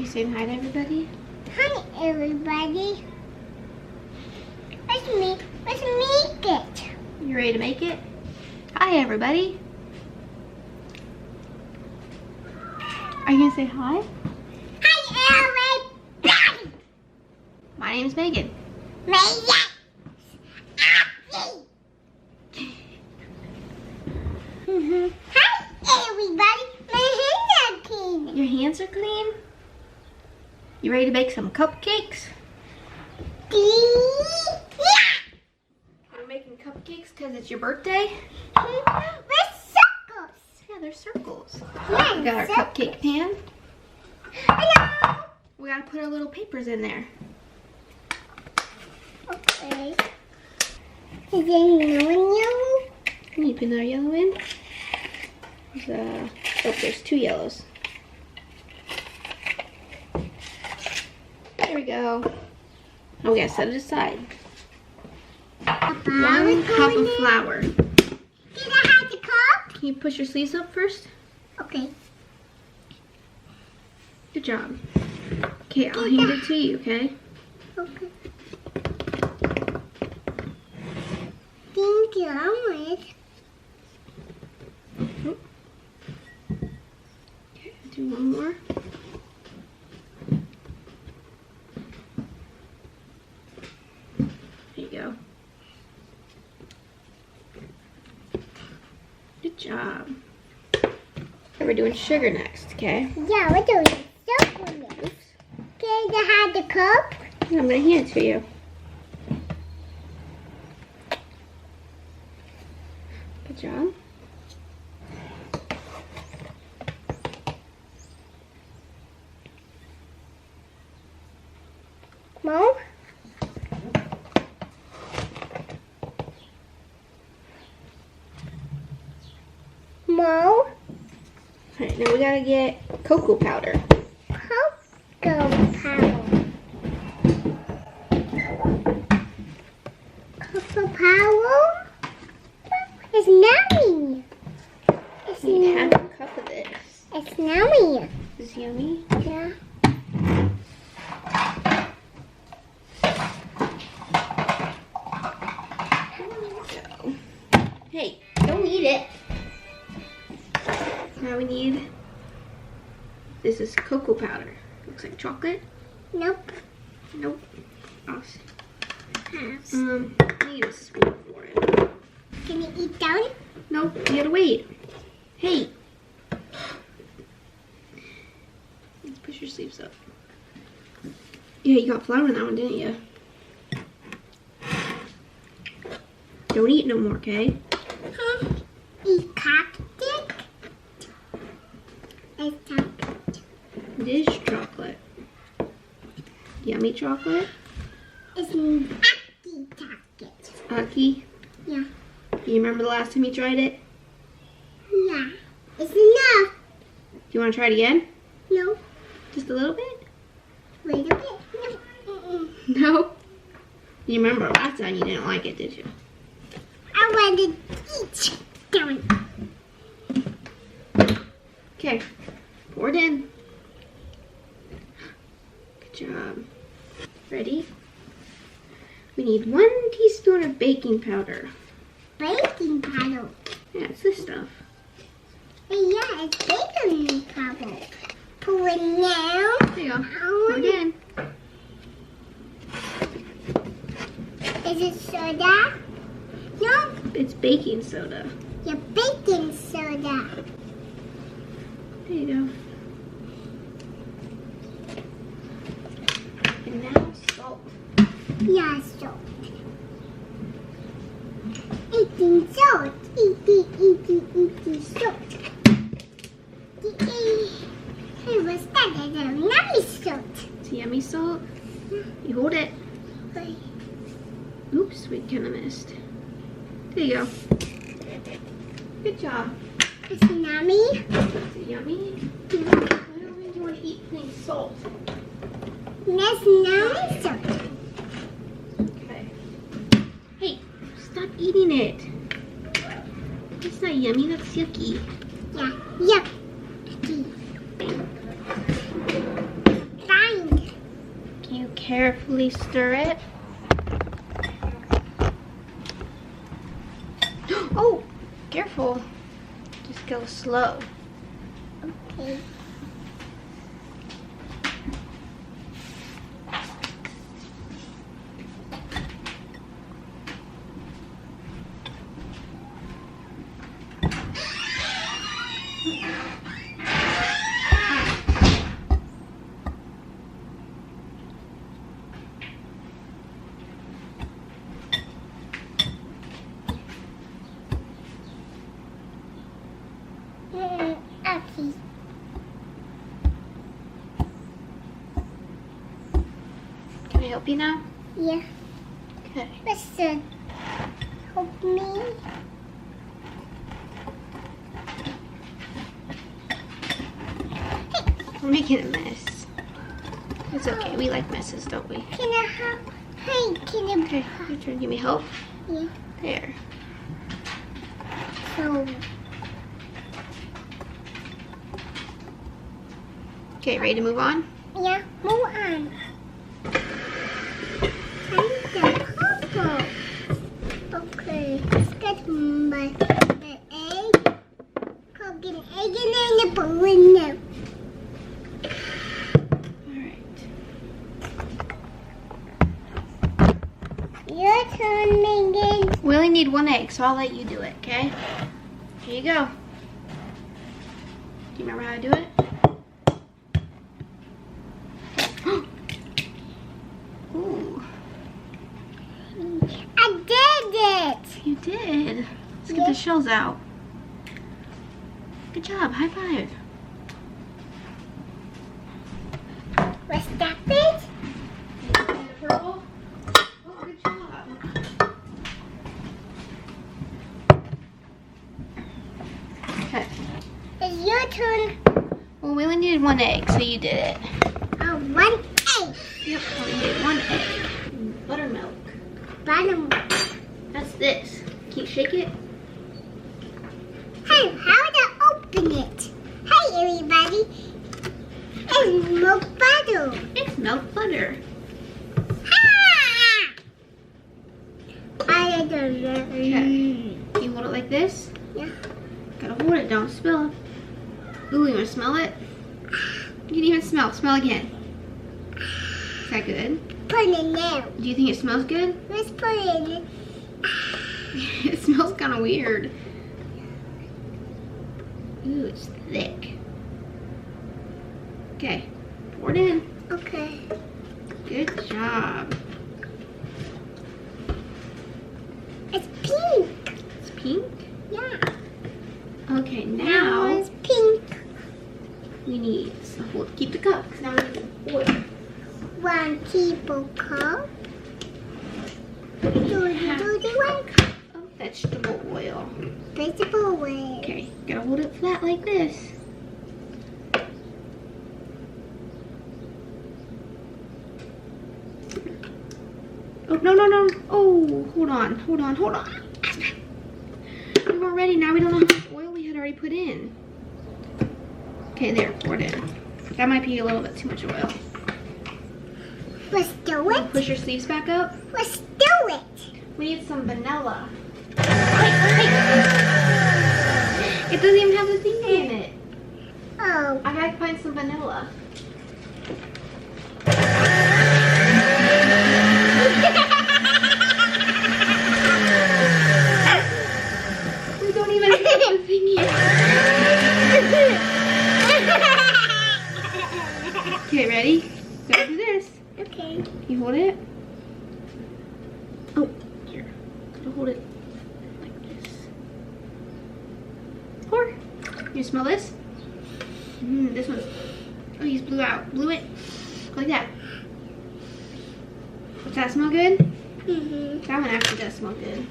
You saying hi to everybody? Hi, everybody. Let's make it. You ready to make it? Hi, everybody. Are you gonna say hi? Hi, everybody. My name's Megan. Megan. Hi, everybody. My hands are clean. Your hands are clean? You ready to bake some cupcakes? Yeah. We're making cupcakes because it's your birthday? With circles. Yeah, they're circles. Yeah, We got our cupcake pan. Hello. We gotta put our little papers in there. Okay. Is there yellow? Can you put our yellow in? There's 2 yellows. There we go. Now we gotta set it aside. 1 cup of flour. Did I have the cup? Can you push your sleeves up first? Okay. Good job. Okay, I'll hand it to you, okay? Okay. Thank you, Ahmed. Okay, do one more. There you go. Good job. Okay, we're doing sugar next, okay? Yeah, we're doing circle next. Oops. Okay, I have the cup. I'm gonna hand it to you. Good job. Mom? Mom? Alright, now we gotta get cocoa powder. Cocoa powder. Cocoa powder? It's yummy. It's You need yummy. half a cup of this. It's yummy. Is yummy? Yeah. Go. Hey, don't eat it. Now we need, this is cocoa powder. Looks like chocolate. Nope. Nope. Oh, Pass. I need a spoon for it. Can you eat down? Nope, you gotta wait. Hey. Let's push your sleeves up. Yeah, you got flour in that one, didn't you? Don't eat no more, okay? Eat cupcake. It's chocolate. It is chocolate. Yummy chocolate. It's achy chocolate. Aki. Yeah. You remember the last time you tried it? Yeah. It's enough. Do you want to try it again? No. Just a little bit? Wait a bit. No. No? You remember last time you didn't like it, did you? I wanted to eat down. Okay. Pour it in. Good job. Ready? We need 1 teaspoon of baking powder. Baking powder. Yeah, it's this stuff. Yeah, it's baking powder. Pour it now. There you go. Pour it in. Is it soda? No. It's baking soda. Yeah, baking soda. There you go. And now salt. Yeah, salt. Eating salt. Eating salt. Hey, what's that? That's a nice salt. It's yummy salt. You hold it. Okay. Oops, we kind of missed. There you go. Good job. It's yummy. Is it yummy? I don't think you want to eat any salt. That's nice salt. Okay. Hey, stop eating it. It's not yummy, that's yucky. Yeah, yuck. carefully stir it. Oh, careful. Just go slow. Okay. Okay. Can I help you now? Yeah. Okay. Listen. Help me. We're making a mess. It's okay. We like messes, don't we? Can I help? Hey, can I? Okay, your turn. Give me help. Yeah. There. So. Okay, ready to move on? Yeah. Move on. And the purple. Okay. Let's get the egg. Go get an egg and then the balloon now. Your turn, Megan. We only need one egg, so I'll let you do it, okay? Here you go. Do you remember how to do it? Ooh, I did it. you did. Let's get the shells out. Good job. High five. Was that it? Purple. Oh, good job. Okay. It's your turn. Well, we only needed one egg, so you did it. One egg. Yep, we needed one egg. Buttermilk. Bottom. That's this. Can you shake it? Hey, how to open it? Hey, everybody. It's milk butter. It's milk butter. Ah! I don't know. Okay. You hold it like this? Yeah. Gotta hold it, don't spill it. Ooh, you wanna smell it? You can even smell. Smell again. Is that good? Put it now. Do you think it smells good? Let's put it in. It smells kind of weird. Ooh, it's thick. Okay, pour it in. Okay. Good job. It's pink. It's pink? Yeah. Okay, Now now it's pink. we need, so hold, keep the cup, because now we need the oil. 1 teaspoon. Do the 1 cup. Of vegetable oil. Vegetable oil. Okay, gotta hold it flat like this. Oh, no, no, no. Oh, hold on, hold on, hold on. Aspen. We weren't ready. Now we don't know how much oil we had already put in. Okay, there, pour it in. That might be a little bit too much oil. Let's do it. Push your sleeves back up. Let's do it. We need some vanilla. Hey. It doesn't even have the thing in it. Oh. I gotta find some vanilla. We don't even have the thing yet. Okay, ready? Gotta do this. Okay. You hold it. Oh, here. Gotta hold it like this. Pour. You smell this? This one's. Oh, you just blew it. Like that. Does that smell good? Mm-hmm. That one actually does smell good.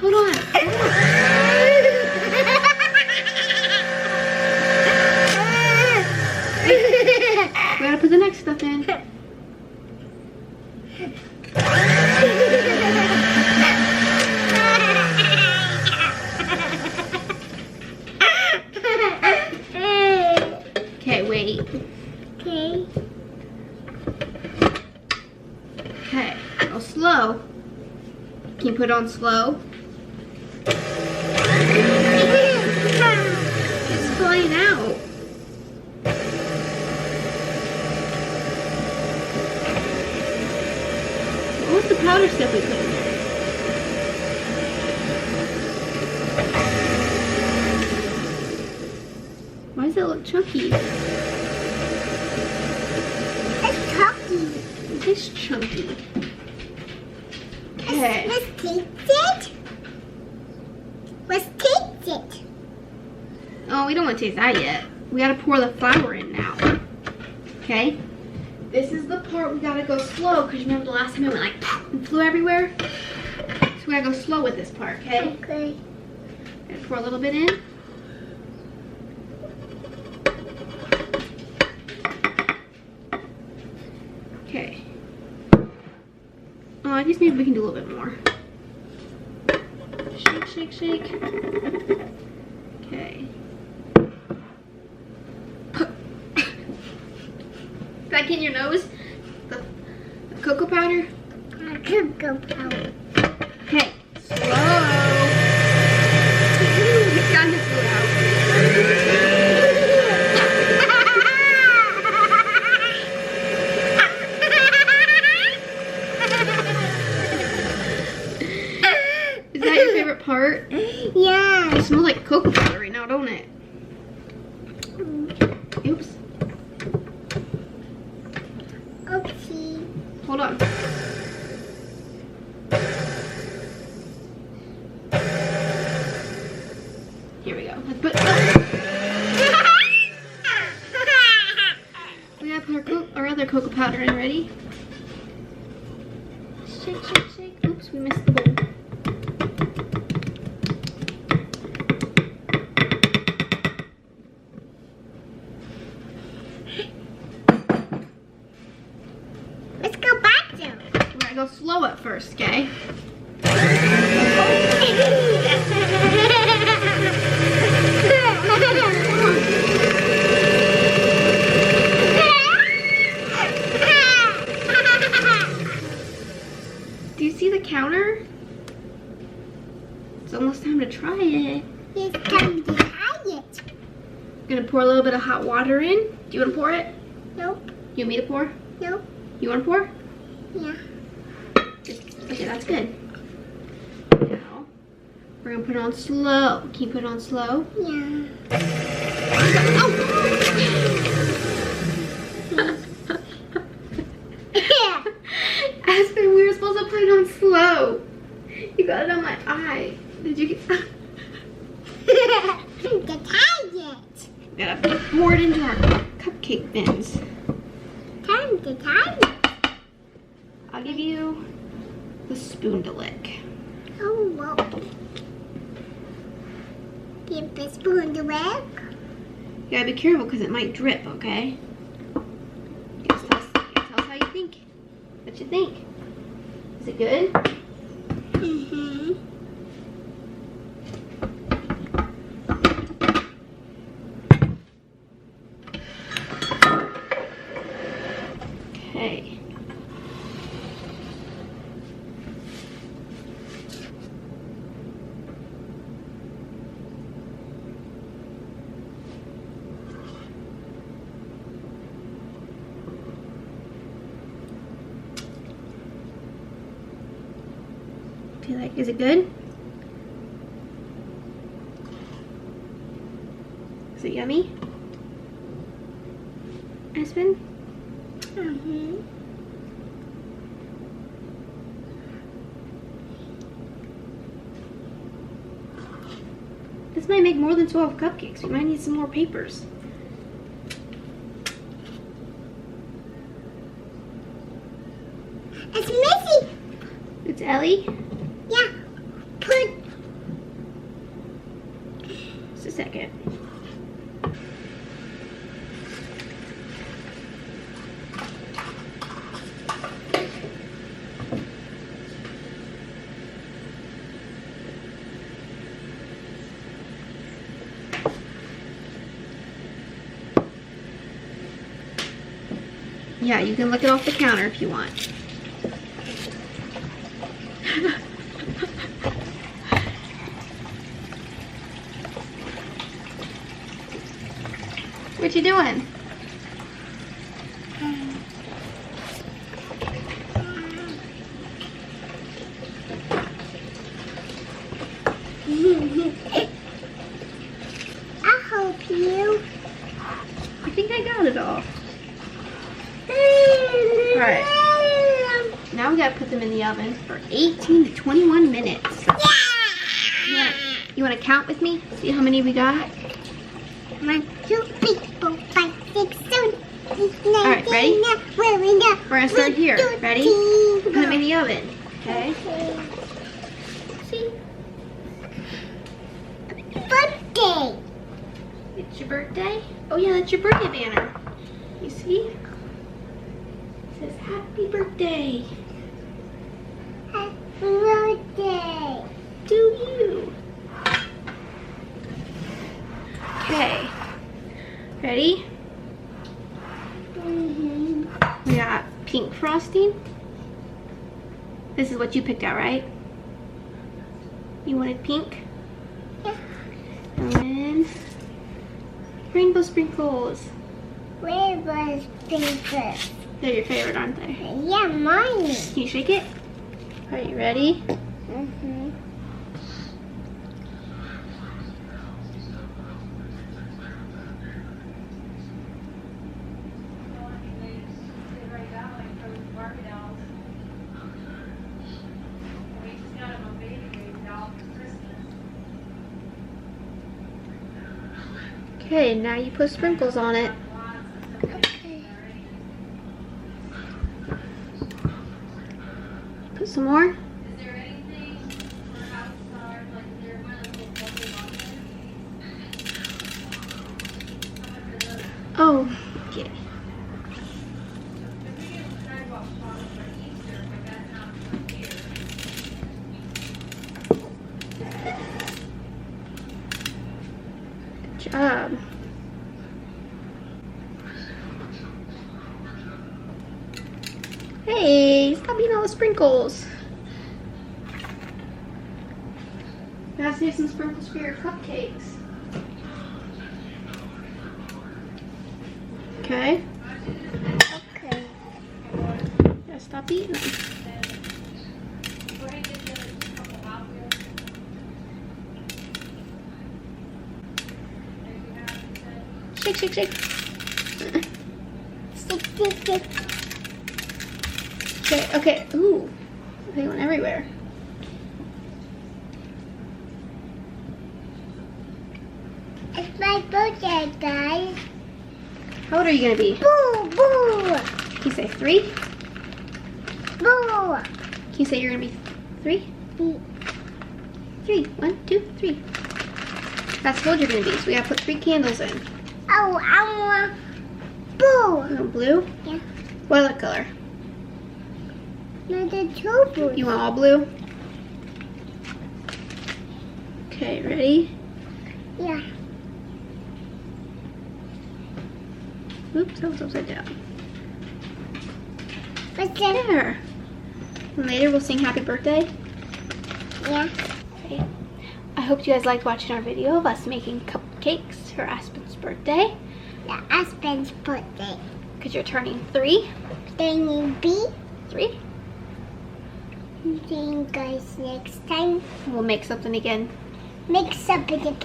Hold on. We gotta put the next stuff in. Can you put it on slow? It's flying out. What was the powder stuff we put in there? Why does it look chunky? It's chunky. It is chunky. Okay. Let's taste it. Let's taste it. Oh, we don't want to taste that yet. We gotta pour the flour in now. Okay? This is the part we gotta go slow, because you remember the last time it went like and flew everywhere? So we gotta go slow with this part, okay? Okay. Gotta pour a little bit in. Okay. Oh, I guess maybe we can do a little bit more. Shake, shake, shake. Okay. Back in your nose. The cocoa powder. Cocoa powder. Okay. Slow. It's kind of flew out. Is that your favorite part? Yeah. It smells like cocoa powder right now, don't it? Oops. Okay. Hold on. Here we go. Let's put. We gotta put our other cocoa powder in. Ready? Shake, shake, shake. Oops, we missed the bowl. Let's go back there. We're gonna go slow at first, okay? Do you see the counter? It's almost time to try it. It's time to try it. Gonna pour a little bit of hot water in. Do you wanna pour it? Nope. You want me to pour? Nope. You wanna pour? Yeah. Okay, that's good. Now, we're gonna put it on slow. Can you put it on slow? Yeah. Oh! Aspen, we were supposed to put it on slow. You got it on my eye. Did you get To try it. Gotta pour it into our cupcake bins. Time to try it. I'll give you the spoon to lick. Oh, well. Give the spoon to lick. You gotta be careful because it might drip, okay? Just tell us how you think. What you think? Is it good? Mm-hmm. Okay. Feel like, is it good? Is it yummy? Aspen? Mm-hmm. This might make more than 12 cupcakes. We might need some more papers. It's messy. It's Ellie. Yeah. Put. Just a second. Yeah, you can lick it off the counter if you want. What you doing? I'll help you. I think I got it all. Alright. Now we gotta put them in the oven for 18 to 21 minutes. You wanna count with me? See how many we got? 1, 2, 3, 4, 5, 6, 7, 8, 9, Alright, ready? 10, 11, We're gonna start here. Ready? Put them in the oven. Okay? See? Birthday. It's your birthday? Oh yeah, that's your birthday banner. You see? It says happy birthday Happy birthday. to you. Okay. Ready? We got pink frosting. This is what you picked out, right? You wanted pink? Yeah. And then rainbow sprinkles. Where was paper? They're your favorite, aren't they? Yeah, mine. Can you shake it? Are you ready? Okay, now you put sprinkles on it. Okay. Put some more. Is there anything for outside, like is there one of the little bubbles on there? Oh, okay. If we get sidewalk bottles for Easter, but that's not for here. Good job. Hey, stop eating all the sprinkles. Gotta save some sprinkles for your cupcakes. Okay. Okay. Gotta stop eating them. Go ahead and get the other couple out there. There you have it. Shake, shake, shake. Stick, stick, stick. Okay, okay. Ooh, they went everywhere. It's my birthday, guys. How old are you gonna be? Boo, boo, Can you say 3? boo. Can you say you're gonna be 3? 3. 1, 2, 3. That's how old you're gonna be. So we gotta put 3 candles in. Oh, I want boo. You want blue? Yeah. What other color? No, the two boo. You want all blue? Okay, ready? Yeah. Oops, that was upside down. What's that? There. And later we'll sing happy birthday. Yeah. Okay. I hope you guys liked watching our video of us making cupcakes for Aspen's birthday. The Aspen's birthday. Because you're turning 3. Then you be. 3. See you guys next time. And we'll make something again. Make something again.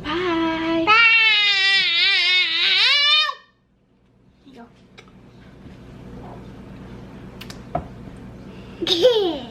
Bye. Bye. Here you go. Yeah.